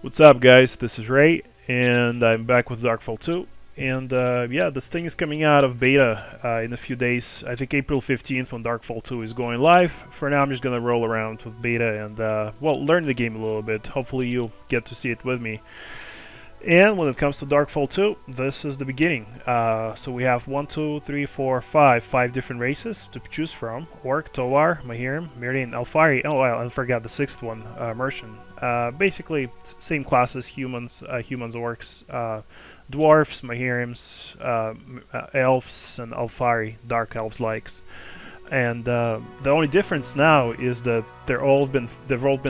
What's up, guys? This is Ray, and I'm back with Darkfall 2. And yeah, this thing is coming out of beta in a few days. I think April 15th when Darkfall 2 is going live. For now, I'm just gonna roll around with beta and well, learn the game a little bit. Hopefully, you'll get to see it with me. And when it comes to Darkfall 2, this is the beginning. So we have 5 different races to choose from. Orc, Tovar, Mahirim, Mirian, Alfari. Oh, well, I forgot the sixth one, Merchant. Basically, same classes: humans, orcs, dwarfs, Mahirims, elves, and Alfari, dark elves likes. And the only difference now is that they've all been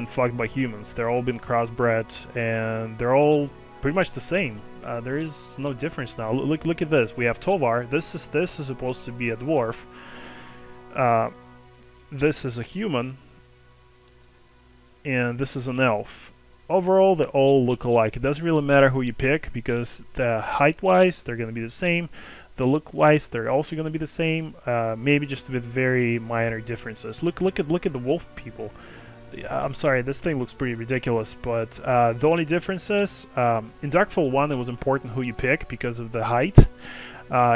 fucked by humans. They're all been crossbred, and they're all pretty much the same. There is no difference now. Look at this. We have Tovar. This is supposed to be a dwarf. This is a human, and this is an elf. Overall, they all look alike. It doesn't really matter who you pick because the height-wise, they're going to be the same. The look-wise, they're also going to be the same. Maybe just with very minor differences. Look at the wolf people. I'm sorry, this thing looks pretty ridiculous, but the only difference is, in Darkfall 1 it was important who you pick because of the height.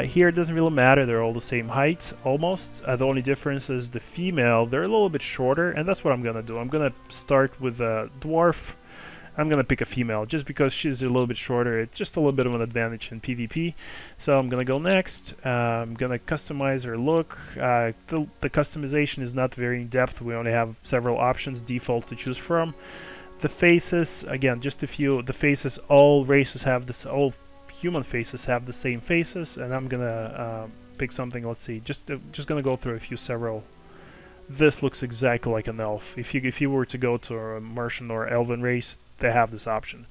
Here it doesn't really matter, they're all the same height, almost. The only difference is the female, they're a little bit shorter, and that's what I'm gonna do. I'm gonna start with a dwarf. I'm gonna pick a female, just because she's a little bit shorter. It's just a little bit of an advantage in PvP. So I'm gonna go next. I'm gonna customize her look. The customization is not very in depth. We only have several options, default to choose from. The faces, again, just a few. The faces, all races have this. All human faces have the same faces, and I'm gonna pick something. Let's see. Just gonna go through several. This looks exactly like an elf. If you were to go to a Merchant or Elven race, they have this option.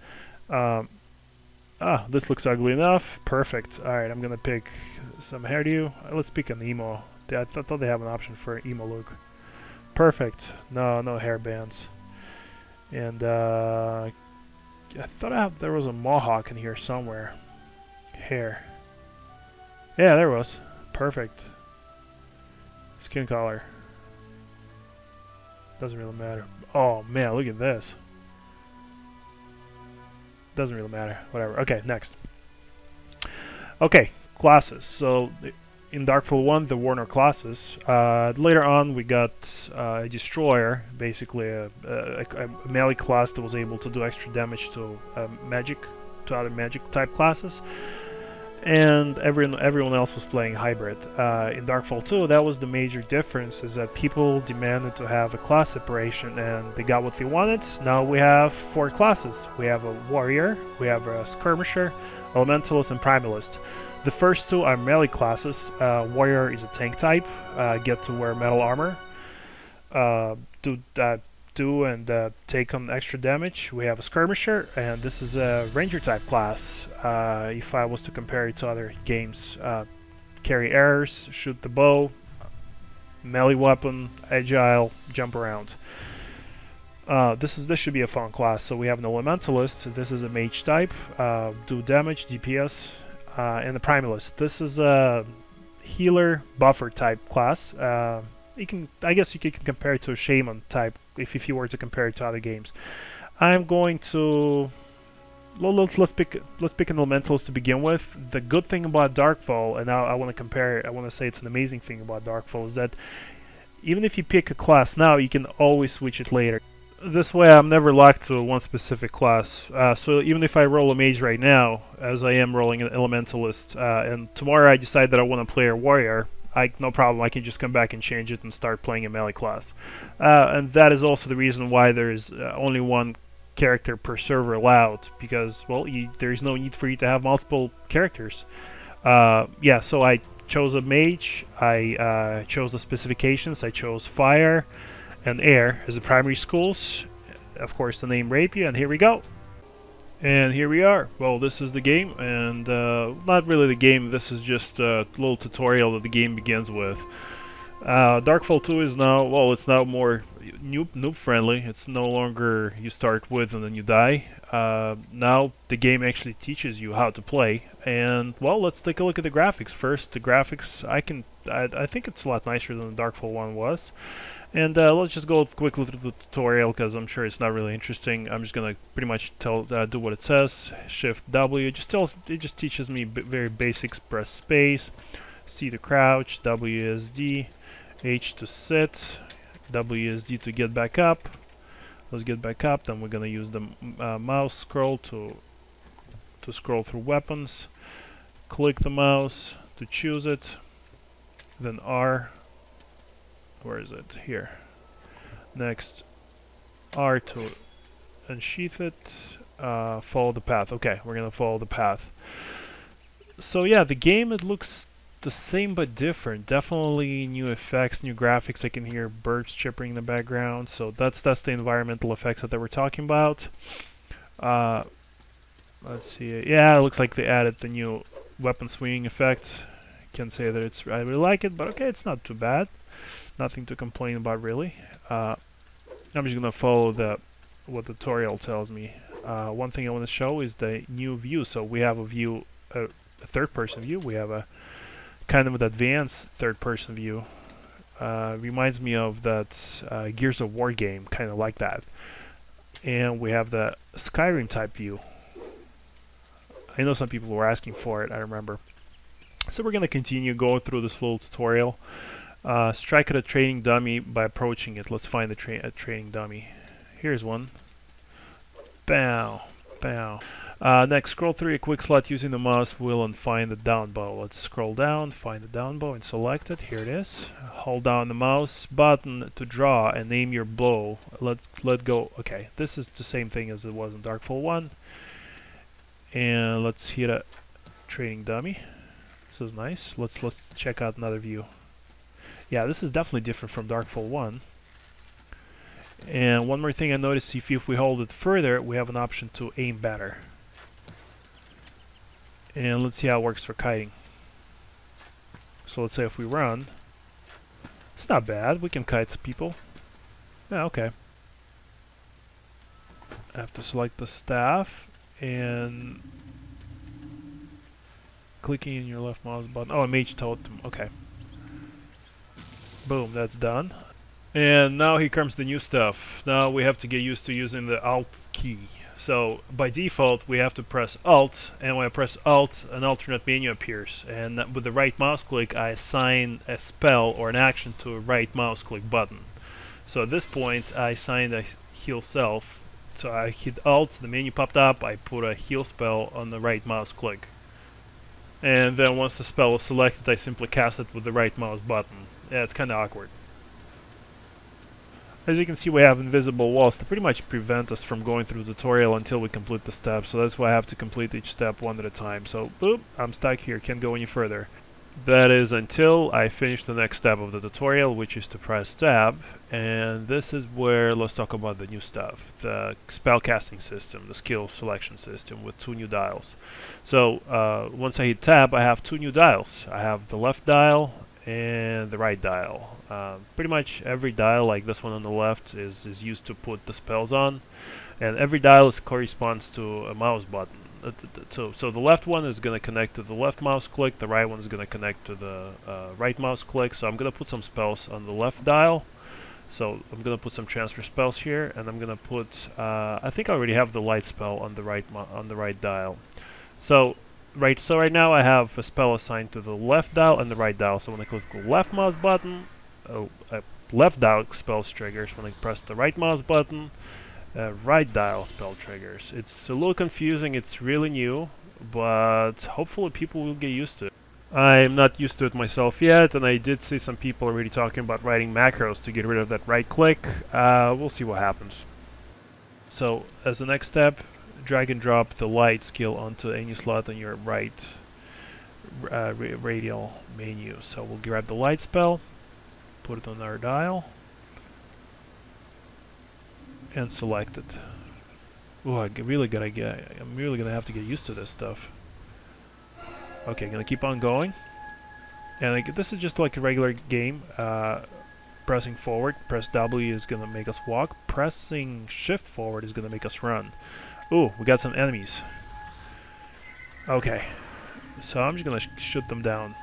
This looks ugly enough. Perfect. Alright, I'm gonna pick some hairdo. Let's pick an emo. I thought they have an option for emo look. Perfect. No hair bands. And I thought there was a mohawk in here somewhere. Hair. Yeah, there was. Perfect. Skin color. Doesn't really matter. Oh man, look at this. Doesn't really matter. Whatever. Okay, next. Okay, classes. So in Darkfall 1, there were no classes. Later on, we got a destroyer, basically a melee class that was able to do extra damage to other magic type classes. And everyone else was playing hybrid. In Darkfall 2, that was the major difference, is that people demanded to have a class separation, and they got what they wanted. Now we have 4 classes. We have a warrior, we have a skirmisher, elementalist, and primalist. The first 2 are melee classes. Warrior is a tank type, get to wear metal armor, take on extra damage. We have a skirmisher, and this is a ranger type class. If I was to compare it to other games, carry arrows, shoot the bow, melee weapon, agile, jump around. This should be a fun class. So we have an elementalist. This is a mage type, do damage, DPS, and the primalist. This is a healer buffer type class. I guess you can compare it to a shaman type if you were to compare it to other games. I'm going to let's pick an elementalist to begin with. The good thing about Darkfall, and I want to compare. I want to say it's an amazing thing about Darkfall, is that even if you pick a class now, you can always switch it later. This way, I'm never locked to one specific class. So even if I roll a mage right now, as I am rolling an elementalist, and tomorrow I decide that I want to play a warrior, no problem, I can just come back and change it and start playing a melee class. And that is also the reason why there is only one character per server allowed, because, well, there is no need for you to have multiple characters. Yeah, so I chose a mage, I chose the specifications, I chose fire and air as the primary schools. Of course, the name Rapier, and here we go. And here we are. Well, this is the game, and not really the game, this is just a little tutorial that the game begins with. Darkfall 2 is now, well, it's now more noob friendly. It's no longer you start with and then you die. now the game actually teaches you how to play. And well, let's take a look at the graphics first. The graphics, I think it's a lot nicer than the Darkfall one was. And let's just go quickly through the tutorial because I'm sure it's not really interesting. I'm just gonna pretty much do what it says. Shift W. It just teaches me very basics. Press space, C to crouch, WSD, H to sit, WSD to get back up. Let's get back up. Then we're gonna use the mouse scroll to scroll through weapons. Click the mouse to choose it. Then R. Where is it? Here. Next, R to unsheath it. Follow the path. Okay, we're gonna follow the path. So yeah, the game, it looks the same but different. Definitely new effects, new graphics. I can hear birds chirping in the background. So that's the environmental effects that they were talking about. Let's see. Yeah, it looks like they added the new weapon swinging effect. Can't say that I really like it, but okay, it's not too bad. Nothing to complain about, really. I'm just gonna follow what the tutorial tells me. One thing I want to show is the new view. So we have a third-person view. We have a kind of an advanced third-person view. Reminds me of that Gears of War game, kind of like that. And we have the Skyrim type view. I know some people were asking for it, I remember. So we're gonna continue going through this little tutorial. Strike at a training dummy by approaching it. Let's find a training dummy. Here's one. Bow, bow. Next, scroll through a quick slot using the mouse wheel and find the down bow. Let's scroll down, find the down bow and select it. Here it is. Hold down the mouse button to draw and aim your blow. Let go. Okay, this is the same thing as it was in Darkfall 1. And let's hit a training dummy. This is nice. Let's check out another view. Yeah, this is definitely different from Darkfall 1. And one more thing I noticed, if we hold it further, we have an option to aim better. And let's see how it works for kiting. So let's say if we run, it's not bad. We can kite some people. Yeah, okay. I have to select the staff and clicking in your left mouse button. Oh, a mage totem. Okay. Boom, that's done. And now here comes the new stuff. Now we have to get used to using the Alt key. So by default we have to press Alt, and when I press Alt, an alternate menu appears. And with the right mouse click I assign a spell or an action to a right mouse click button. So at this point I assigned a heal self. So I hit Alt, the menu popped up, I put a heal spell on the right mouse click. And then once the spell is selected I simply cast it with the right mouse button. Yeah, it's kind of awkward. As you can see, we have invisible walls to pretty much prevent us from going through the tutorial until we complete the steps. So that's why I have to complete each step one at a time. So, boop, I'm stuck here, can't go any further. That is until I finish the next step of the tutorial, which is to press tab. And this is where, let's talk about the new stuff. The spell casting system, the skill selection system with 2 new dials. So, once I hit tab, I have 2 new dials. I have the left dial and the right dial. Pretty much every dial, like this one on the left, is used to put the spells on, and every dial corresponds to a mouse button. So the left one is going to connect to the left mouse click, the right one is going to connect to the right mouse click. So I'm going to put some spells on the left dial. So I'm going to put some transfer spells here, and I'm going to put, I think I already have the light spell on the right dial. So right now I have a spell assigned to the left dial and the right dial. So when I click the left mouse button, left dial spells triggers. When I press the right mouse button, right dial spell triggers. It's a little confusing, it's really new, but hopefully people will get used to it. I'm not used to it myself yet, and I did see some people already talking about writing macros to get rid of that right click. We'll see what happens. So as the next step, drag and drop the light skill onto any slot on your right radial menu. So we'll grab the light spell, put it on our dial, and select it. Ooh, I'm really gonna have to get used to this stuff. Okay, gonna keep on going. And this is just like a regular game. Pressing forward, press W is gonna make us walk. Pressing shift forward is gonna make us run. Ooh, we got some enemies. Okay, so I'm just gonna shoot them down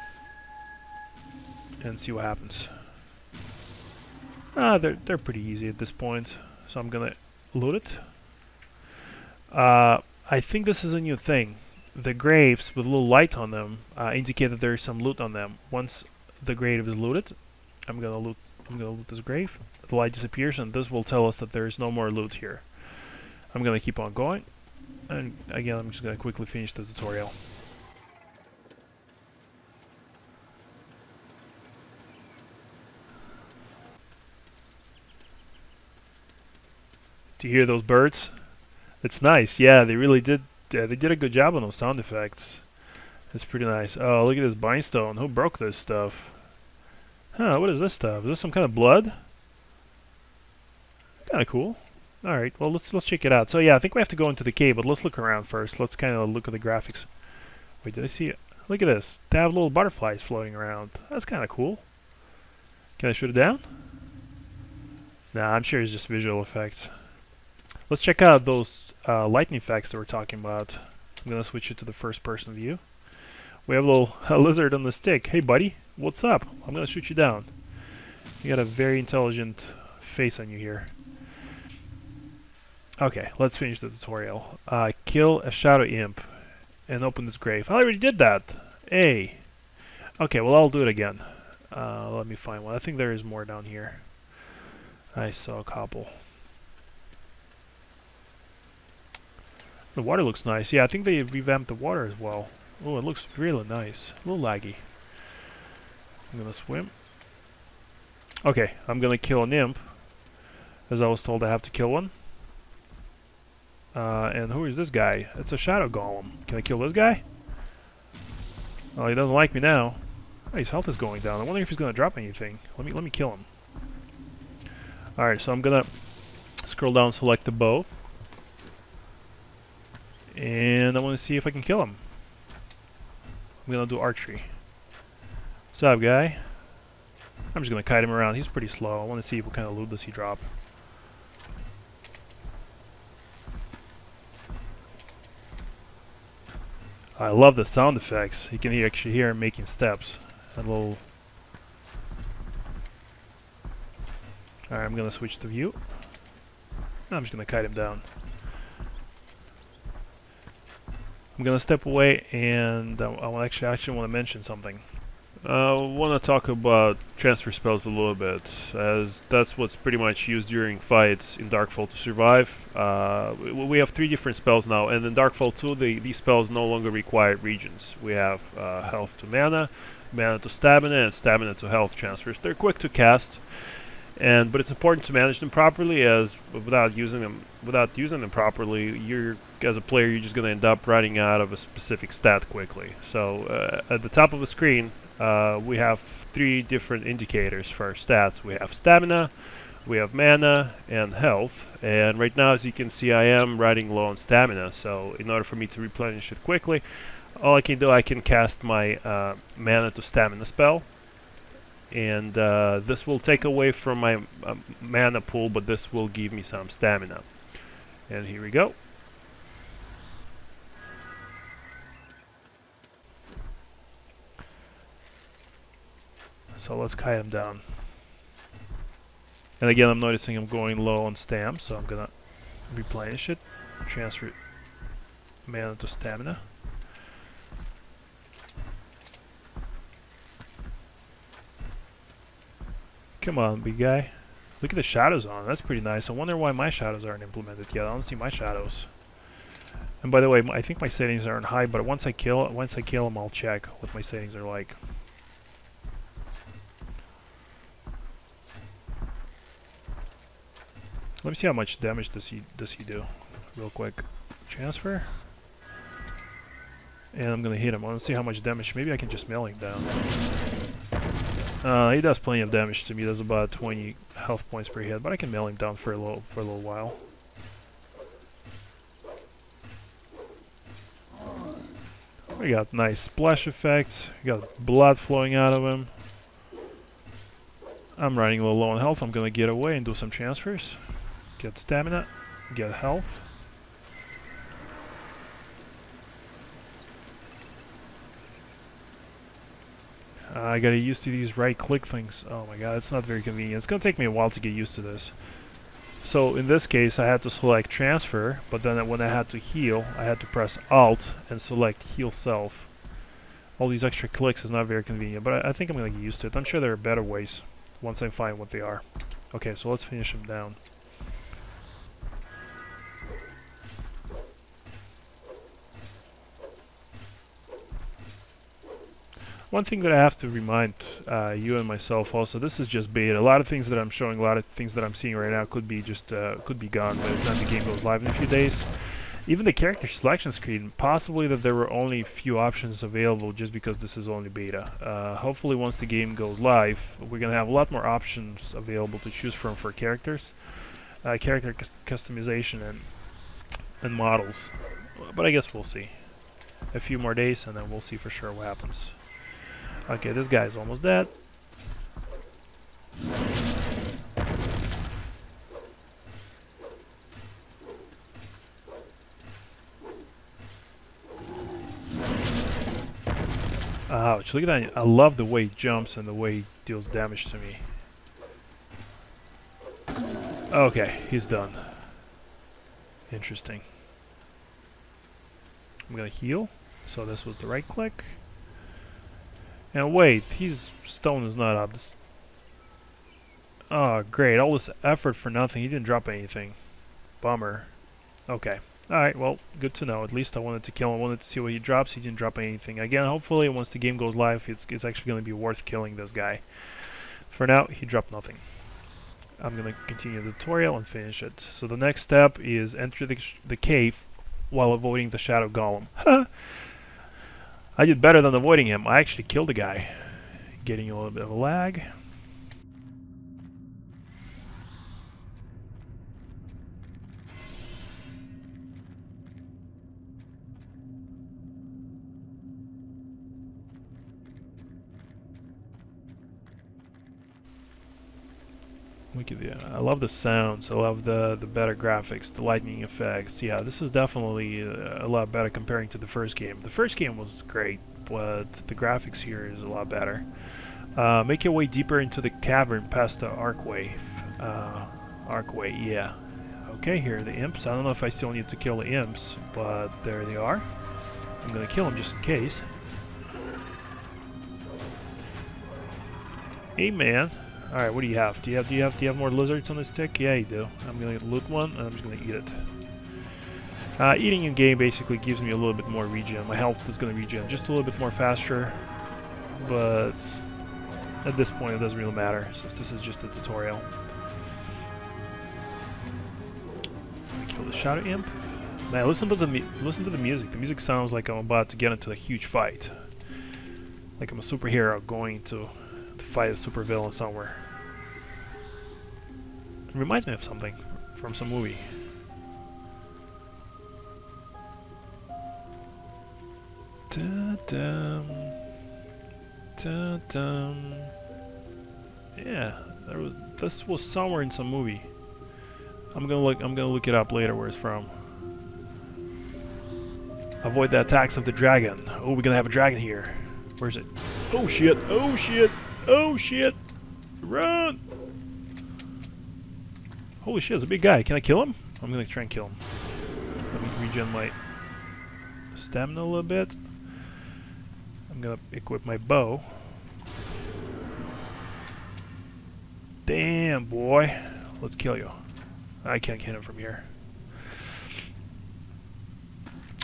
and see what happens. They're pretty easy at this point, so I'm gonna loot it. I think this is a new thing. The graves with a little light on them indicate that there is some loot on them. Once the grave is looted, I'm gonna loot this grave. The light disappears, and this will tell us that there is no more loot here. I'm gonna keep on going, and again, I'm just gonna quickly finish the tutorial. Do you hear those birds? It's nice. Yeah, they really did. They did a good job on those sound effects. It's pretty nice. Oh, look at this bindstone. Who broke this stuff? Huh, what is this stuff? Is this some kind of blood? Kind of cool. Alright, well, let's check it out. So yeah, I think we have to go into the cave, but let's look around first. Let's kind of look at the graphics. Wait, did I see it? Look at this. They have little butterflies floating around. That's kind of cool. Can I shoot it down? Nah, I'm sure it's just visual effects. Let's check out those lightning effects that we're talking about. I'm gonna switch it to the first person view. We have a little lizard on the stick. Hey buddy, what's up? I'm gonna shoot you down. You got a very intelligent face on you here. Okay, let's finish the tutorial. Kill a shadow imp and open this grave. I already did that. Hey. Okay, well I'll do it again. Let me find one. I think there is more down here. I saw a couple. The water looks nice. Yeah, I think they revamped the water as well. Oh, it looks really nice. A little laggy. I'm gonna swim. Okay, I'm gonna kill an imp, as I was told I have to kill one. And who is this guy? It's a shadow golem. Can I kill this guy? Oh, he doesn't like me now. Oh, his health is going down. I wonder if he's gonna drop anything. Let me kill him. All right, so I'm gonna scroll down, select the bow. And I want to see if I can kill him. I'm gonna do archery. What's up, guy? I'm just gonna kite him around. He's pretty slow. I want to see what kind of loot does he drop. I love the sound effects. You can actually hear him making steps. A little. Alright, I'm gonna switch the view. I'm just gonna kite him down. I'm gonna step away, and I actually want to mention something. I want to talk about transfer spells a little bit, as that's what's pretty much used during fights in Darkfall to survive. We have 3 different spells now, and in Darkfall 2 these spells no longer require regions. We have health to mana, mana to stamina, and stamina to health transfers. They're quick to cast, but it's important to manage them properly, as without using them properly, as a player, you're just going to end up running out of a specific stat quickly. So at the top of the screen, we have 3 different indicators for our stats. We have stamina, we have mana, and health. And right now, as you can see, I am running low on stamina. So in order for me to replenish it quickly, all I can do, I can cast my mana to stamina spell. And this will take away from my mana pool, but this will give me some stamina. And here we go. So let's kite him down. And again, I'm noticing I'm going low on stam, so I'm gonna replenish it, transfer mana to stamina. Come on, big guy. Look at the shadows on. That's pretty nice. I wonder why my shadows aren't implemented yet. I don't see my shadows. And by the way, I think my settings aren't high, but once I kill him, I'll check what my settings are like. Let me see how much damage does he do, real quick. Transfer, and I'm gonna hit him. I want to see how much damage. Maybe I can just mail him down. He does plenty of damage to me. Does about 20 health points per hit, but I can mail him down for a little while. We got nice splash effects. We got blood flowing out of him. I'm running a little low on health. I'm gonna get away and do some transfers. Get stamina, get health. I gotta used to these right click things. Oh my god, it's not very convenient. It's gonna take me a while to get used to this. So in this case I had to select transfer, but then when I had to heal I had to press Alt and select heal self. All these extra clicks is not very convenient, but I think I'm gonna get used to it. I'm sure there are better ways once I find what they are. Okay, so let's finish them down. One thing that I have to remind you and myself also, this is just beta. A lot of things that I'm showing, a lot of things that I'm seeing right now could be just could be gone by the time the game goes live in a few days. Even the character selection screen, possibly that there were only a few options available just because this is only beta. Hopefully once the game goes live, we're going to have a lot more options available to choose from for characters, character customization and models. But I guess we'll see. A few more days and then we'll see for sure what happens. Okay, this guy's almost dead. Ouch, look at that. I love the way he jumps and the way he deals damage to me. Okay, he's done. Interesting. I'm gonna heal. So this was the right click. And wait, his stone is not up. Oh, great. All this effort for nothing. He didn't drop anything. Bummer. Okay. Alright, well, good to know. At least I wanted to kill him. I wanted to see what he drops. He didn't drop anything. Again, hopefully, once the game goes live, it's actually going to be worth killing this guy. For now, he dropped nothing. I'm going to continue the tutorial and finish it. So the next step is enter the cave while avoiding the shadow golem. I did better than avoiding him. I actually killed the guy. Getting a little bit of a lag. I love the sounds, I love the better graphics, the lightning effects. Yeah, this is definitely a lot better comparing to the first game. The first game was great, but the graphics here is a lot better. Make your way deeper into the cavern past the archway. Archway, yeah. Okay, here are the imps. I don't know if I still need to kill the imps, but there they are. I'm gonna kill them just in case. Hey man. Alright, what do you have? Do you have more lizards on this stick? Yeah, you do. I'm gonna loot one and I'm just gonna eat it. Eating in game basically gives me a little bit more regen. My health is gonna regen just a little bit more faster, but at this point it doesn't really matter since this is just a tutorial. Kill the shadow imp. Man, listen to the music. The music sounds like I'm about to get into a huge fight. Like I'm a superhero going to fight a supervillain somewhere. It reminds me of something from some movie. Da-dum, da-dum. Yeah, this was somewhere in some movie. I'm gonna look it up later where it's from. Avoid the attacks of the dragon. Oh, we're gonna have a dragon here. Where's it? Oh shit! Oh shit! Oh shit! Run! Holy shit, it's a big guy. Can I kill him? I'm gonna try and kill him. Let me regen my stamina a little bit. I'm gonna equip my bow. Damn, boy. Let's kill you. I can't hit him from here.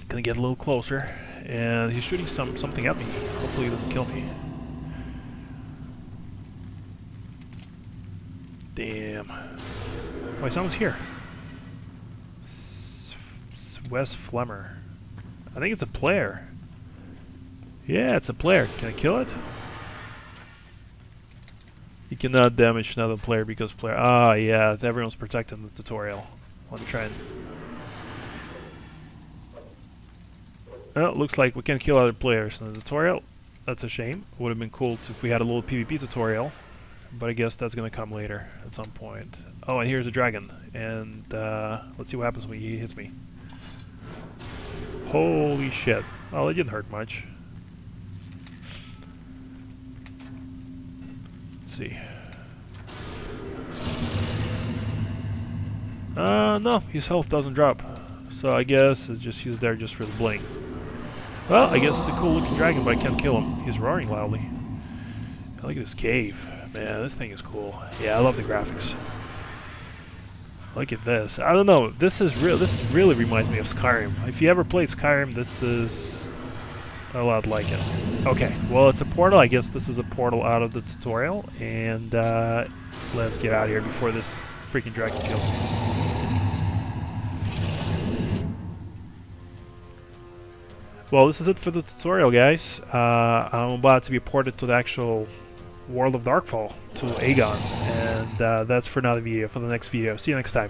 Gonna get a little closer. And he's shooting something at me. Hopefully he doesn't kill me. Damn. Wait, someone's here. Wes Flemmer. I think it's a player. Yeah, it's a player. Can I kill it? You cannot damage another player because player... Ah, yeah, everyone's protected in the tutorial. Let me try and... Oh, looks like we can kill other players in the tutorial. That's a shame. Would have been cool if we had a little PvP tutorial. But I guess that's gonna come later at some point. Oh, and here's a dragon. And let's see what happens when he hits me. Holy shit. Oh, it didn't hurt much. see. No, his health doesn't drop. So I guess it's just he's there just for the bling. Well, I guess it's a cool looking dragon, but I can't kill him. He's roaring loudly. Look at this cave. Man, this thing is cool. Yeah, I love the graphics. Look at this. I don't know. This really reminds me of Skyrim. If you ever played Skyrim, this is a lot like it. Okay, well, it's a portal. I guess this is a portal out of the tutorial. And let's get out of here before this freaking dragon kills me. Well, this is it for the tutorial, guys. I'm about to be ported to the actual world of Darkfall, to Aegon. And that's for another video, for the next video. See you next time.